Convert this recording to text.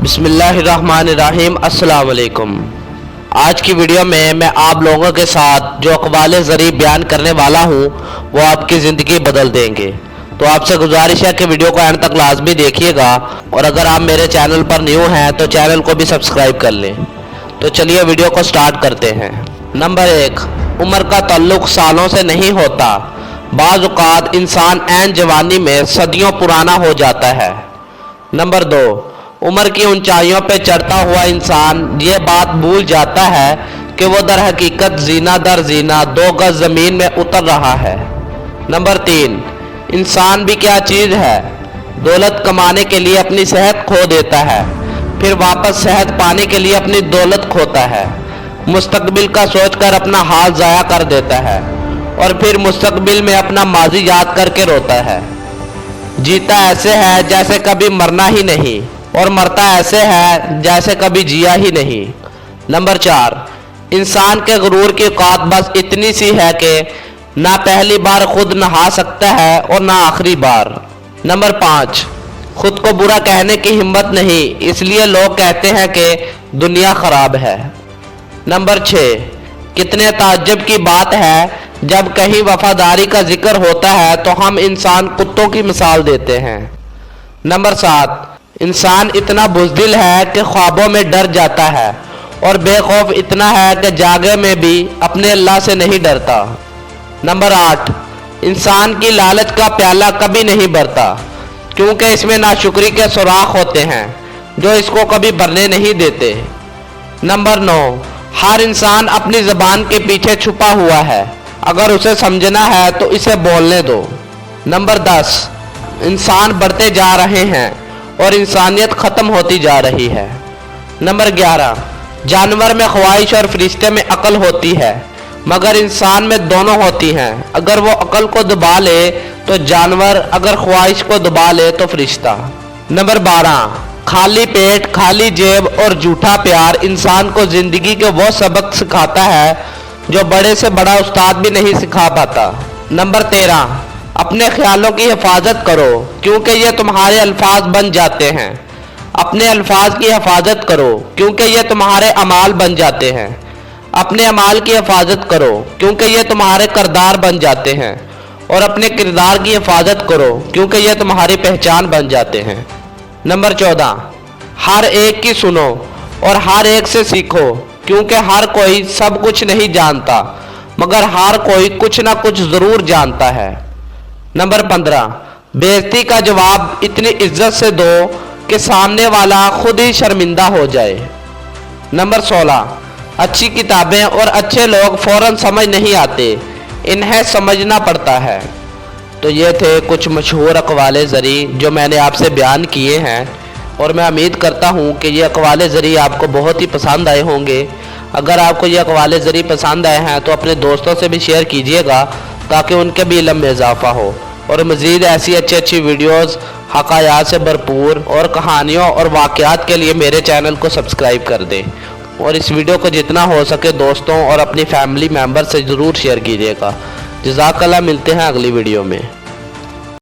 بسم اللہ الرحمن الرحیم۔ السلام علیکم۔ آج کی ویڈیو میں آپ لوگوں کے ساتھ جو اقوال زرعی بیان کرنے والا ہوں وہ آپ کی زندگی بدل دیں گے، تو آپ سے گزارش ہے کہ ویڈیو کو اینڈ تک لازمی دیکھیے گا، اور اگر آپ میرے چینل پر نیو ہیں تو چینل کو بھی سبسکرائب کر لیں۔ تو چلیے ویڈیو کو سٹارٹ کرتے ہیں۔ نمبر 1، عمر کا تعلق سالوں سے نہیں ہوتا، بعض اوقات انسان عین جوانی میں صدیوں پرانا ہو جاتا ہے۔ نمبر 2، عمر کی اونچائیوں پہ چڑھتا ہوا انسان یہ بات بھول جاتا ہے کہ وہ در حقیقت زینہ در زینہ 2 گز زمین میں اتر رہا ہے۔ نمبر 3، انسان بھی کیا چیز ہے، دولت کمانے کے لیے اپنی صحت کھو دیتا ہے، پھر واپس صحت پانے کے لیے اپنی دولت کھوتا ہے، مستقبل کا سوچ کر اپنا حال ضائع کر دیتا ہے، اور پھر مستقبل میں اپنا ماضی یاد کر کے روتا ہے۔ جیتا ایسے ہے جیسے کبھی مرنا ہی نہیں، اور مرتا ایسے ہے جیسے کبھی جیا ہی نہیں۔ نمبر 4، انسان کے غرور کی اوقات بس اتنی سی ہے کہ نہ پہلی بار خود نہا سکتا ہے اور نہ آخری بار۔ نمبر 5، خود کو برا کہنے کی ہمت نہیں، اس لیے لوگ کہتے ہیں کہ دنیا خراب ہے۔ نمبر 6، کتنے تعجب کی بات ہے جب کہیں وفاداری کا ذکر ہوتا ہے تو ہم انسان کتوں کی مثال دیتے ہیں۔ نمبر 7، انسان اتنا بزدل ہے کہ خوابوں میں ڈر جاتا ہے، اور بے خوف اتنا ہے کہ جاگے میں بھی اپنے اللہ سے نہیں ڈرتا۔ نمبر 8، انسان کی لالچ کا پیالہ کبھی نہیں بھرتا، کیونکہ اس میں ناشکری کے سوراخ ہوتے ہیں جو اس کو کبھی بھرنے نہیں دیتے۔ نمبر 9، ہر انسان اپنی زبان کے پیچھے چھپا ہوا ہے، اگر اسے سمجھنا ہے تو اسے بولنے دو۔ نمبر 10، انسان بڑھتے جا رہے ہیں اور انسانیت ختم ہوتی جا رہی ہے۔ نمبر 11، جانور میں خواہش اور فرشتے میں عقل ہوتی ہے، مگر انسان میں دونوں ہوتی ہیں، اگر وہ عقل کو دبا لے تو جانور، اگر خواہش کو دبا لے تو فرشتہ۔ نمبر 12، خالی پیٹ، خالی جیب اور جھوٹا پیار انسان کو زندگی کے وہ سبق سکھاتا ہے جو بڑے سے بڑا استاد بھی نہیں سکھا پاتا۔ نمبر 13، اپنے خیالوں کی حفاظت کرو کیونکہ یہ تمہارے الفاظ بن جاتے ہیں۔ اپنے الفاظ کی حفاظت کرو کیونکہ یہ تمہارے اعمال بن جاتے ہیں۔ اپنے اعمال کی حفاظت کرو کیونکہ یہ تمہارے کردار بن جاتے ہیں، اور اپنے کردار کی حفاظت کرو کیونکہ یہ تمہاری پہچان بن جاتے ہیں۔ نمبر 14، ہر ایک کی سنو اور ہر ایک سے سیکھو، کیونکہ ہر کوئی سب کچھ نہیں جانتا، مگر ہر کوئی کچھ نہ کچھ ضرور جانتا ہے۔ نمبر 15، بے عزتی کا جواب اتنی عزت سے دو کہ سامنے والا خود ہی شرمندہ ہو جائے۔ نمبر 16، اچھی کتابیں اور اچھے لوگ فوراً سمجھ نہیں آتے، انہیں سمجھنا پڑتا ہے۔ تو یہ تھے کچھ مشہور اقوال زرعی جو میں نے آپ سے بیان کیے ہیں، اور میں امید کرتا ہوں کہ یہ اقوال زرعی آپ کو بہت ہی پسند آئے ہوں گے۔ اگر آپ کو یہ اقوال زرعی پسند آئے ہیں تو اپنے دوستوں سے بھی شیئر کیجیے گا تاکہ ان کے بھی علم میں اضافہ ہو، اور مزید ایسی اچھی ویڈیوز حقائق سے بھرپور اور کہانیوں اور واقعات کے لیے میرے چینل کو سبسکرائب کر دیں، اور اس ویڈیو کو جتنا ہو سکے دوستوں اور اپنی فیملی ممبر سے ضرور شیئر کیجیے گا۔ جزاک اللہ، ملتے ہیں اگلی ویڈیو میں۔